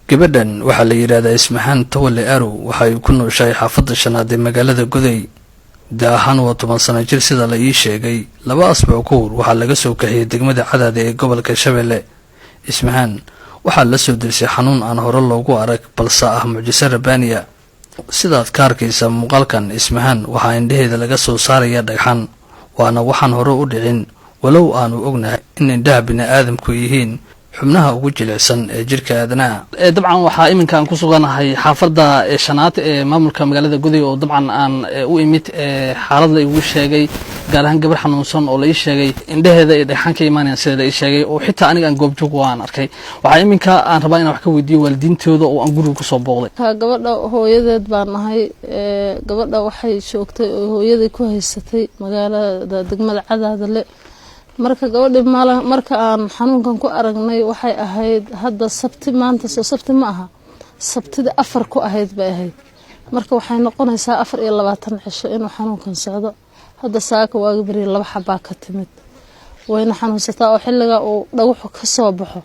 gabadhan waxaa la yiraahdaa Ismahaan Tawalle Arow waxay ku nooshahay xaafadda shanaad ee magaalada Goday daahan waa 10 sano jir sida la ii sheegay 2 asbuuc ka hor waxaa laga soo kaxiyay degmada Cadaad ee gobolka Shabeelle Ismahaan waxaa la soo dirsay xanuun aan hore loogu arag balse ah mucjiso rabbaaniya sidaad ka arkaysa muuqaalkan Ismahaan waxaa indhaheeda laga soo saaraya dhagxan waana waxaan hore u dhicin walow aanu ognahay in indhaha bini'aadamku yihiin xubnaha ugu jilicsan ee jirka aadanaha dabcan waxaa iminka aan ku suganahay xaafadda shanaad ee maamulka magaalada Goday oo dabcan aan u imid xaalad la igu sheegay gaar ahaan gabar xanuunsan oo la ii sheegay indhaheeda ay dhagxan ka imaanayaan sida la ii sheegay oo xitaa aniga aan goobjoog waan arkay waxaa iminka aan rabaa inaan wax ka weydiiyo waalidiintooda oo aan guriga ku soo booqday gabadha hooyadeed baan nahay gabadha waxay joogtay oo hooyaday ku haysatay magaalada degmada Cadaadle marka gabadhi marka aan xanuunkan ku aragnay waxay ahayd hadda sabti maanta soo sabti ma aha sabtida 4 ku ahayd bay ahayd marka waxay noqonaysaa 24 cisho inuu xanuunkan socdo hadda saaka waaga bari 2 xabaa ka timid wayna xanuunsataa oo xilliga uu dhaguxu ka soo baxo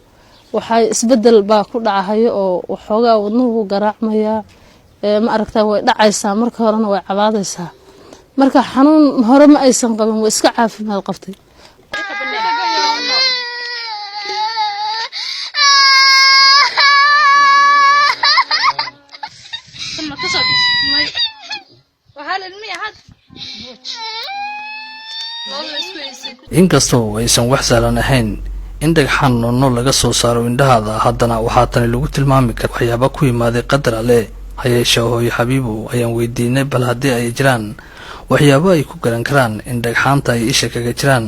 waxay isbedel baa ku dhacayo oo waxoogaa wadnuhu garaacmaya ma aragtaa way dhacaysaa marka horena way cabaadaysaa marka xanuun hore ma aysan qabin way iska caafimaad qabtay inkastoo aysan wax sahlan ahayn in dhagxan noolno laga soo saaro indhahaada haddana waxaa tani lagu tilmaami karaa waxyaabo ku yimaaday qadar alle hayeeshee hooyo xabiibo ayaan weydiinay bal haddii ay jiraan waxyaabo ay ku garan karaan in dhagxaanta ay isha kaga jiraan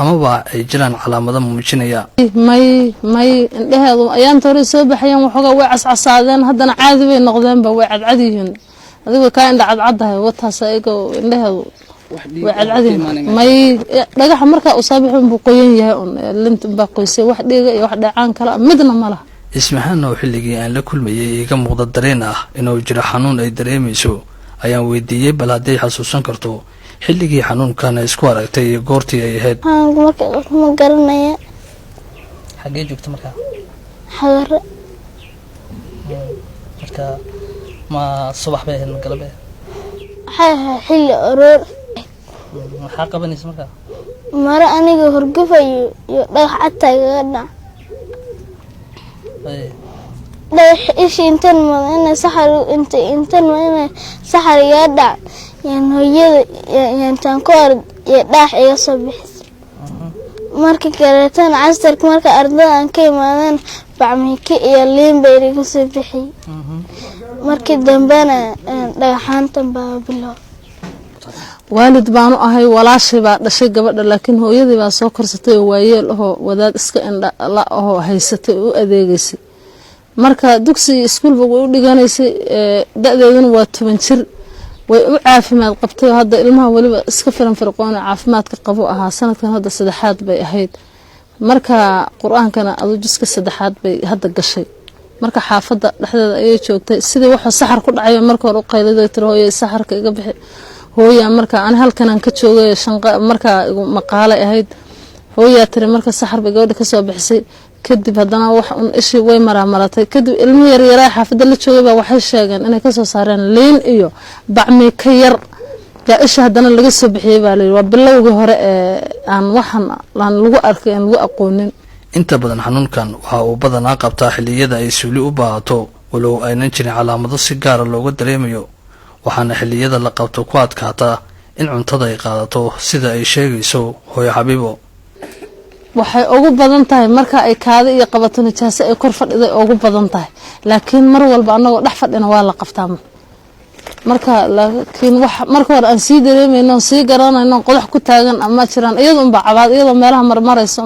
amaba ay jiraan calaamado muujinaya may indhaheedu ayaan hore soo baxayaan waxoogaa way cascasaadeen haddana caadi bay noqdeenba way cadcad yihiin adiga ka indha cadcadahay wataas ayaga indhaheedu way cadcad may dhagaxa marka uu soo baxo buu qoyan yahay linta baa qoysay wax dhiga iyo wax dhacaan kala midna malaha Ismahaan oo xilligii aan la kulmayay iga muuqda dareen ah inuu jiro xanuun ay dareemayso ayaan weydiiyay bal haddii xasuusan karto xilligii xanuunkan isku aragtay iyo goortii ay ahayd ma garanaya xagee joogto markaa xagare marka ma subax bay ahayd galabee xilli aroor maxaa qabanaysa markaa mara aniga horgafayo iyo dhagax cadta igaga dhac dhagax ishi intan mada inay saxar iga dhac yaan hooyada yaantaan ku arag iyo dhaax iga soo bixisay markii kaleetan casarka marka ardada aan ka imaadeen bacmika iyo liin bay iga soo bixiyay markii dambena dhagaxaantan baa bilow waalid baanu ahay walaashay baa dhashay gabadha laakiin hooyadii baa soo korsatay oo waayeel oo wadaad iska indha la oo haysatay oo adeegaysay marka dugsiga iskuulba way u dhiganaysay da'deeduna waa 10 jir way u caafimaad qabtay hadda ilmaha waliba iska filan firqoon caafimaadka qabo ahaa sanadkan hadda 3aad bay ahayd marka quraankana adu jiska 3aad bay hadda gashay marka xaafadda dhexdeeda ayay joogtay sidii waxa saxar ku dhacay marka hore u qayliday tirooyay saxarka iga bixi hooya marka aan halkan aan ka joogay shanqa marka maqaale ahayd hooya tiri marka saxar bay gabadha ka soo bixisay kadib haddana wax un ishi way maratay kadib ilmo yar yar xaafadda la joogay baa waxay sheegeen inay ka soo saareen liin iyo bacmi ka yar yaa ishi haddana laga soo bixiyay baa leeyahay waa bilowgii hore ee aan waxan laan lagu arkay aan lagu aqoonin inta badan xanuunkan waxa uu badanaa qabtaa xilliyada ay suuli u baahato walow aynan jirin calaamado si gaar ah looga dareemayo waxaana xilliyada la qabto ku adkaata in cuntada ay qaadato sida ay sheegayso hooyo xabiibo waxay ugu badan tahay marka ay kaada iyo qabato nijaasa ay kor fadhiday ugu badan tahay laakiin mar walba anagoo dhex fadhina waa la qabtaa marka laakiin wax marka hore aan sii dareemayno sii garanayno qodax ku taagan ama jiraan iyadoo cabaad iyadoo meelaha marmarayso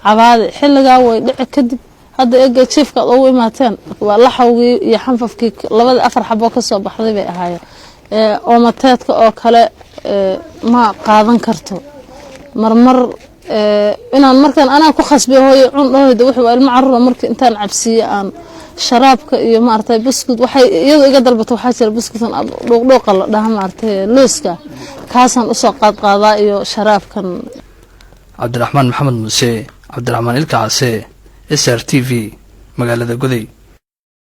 cabaad xilliga way dhici kadib hadda eega chiefka ugu imaateen waa la xawgii iyo xanfafkii labada 4 xabo ka soo baxday bay ahaayeen oo mateedka oo kale ma qaadan karto marmar inaan markan anaa ku khasbay hooyo cun dhooyda wuxuu ilmo carruur markii intaan cabsiye aan sharaabka iyo maartay biskud waxay iyadoo iga dalbato waxa jira biskudan dhuuqdhuuqa la dhaha maartay looska kaasan u soo qaadaa iyo sharaabkan Cabdiraxmaan Maxamed Muuse Cabdiraxmaan Ilka Case SRTV magaalada Goday.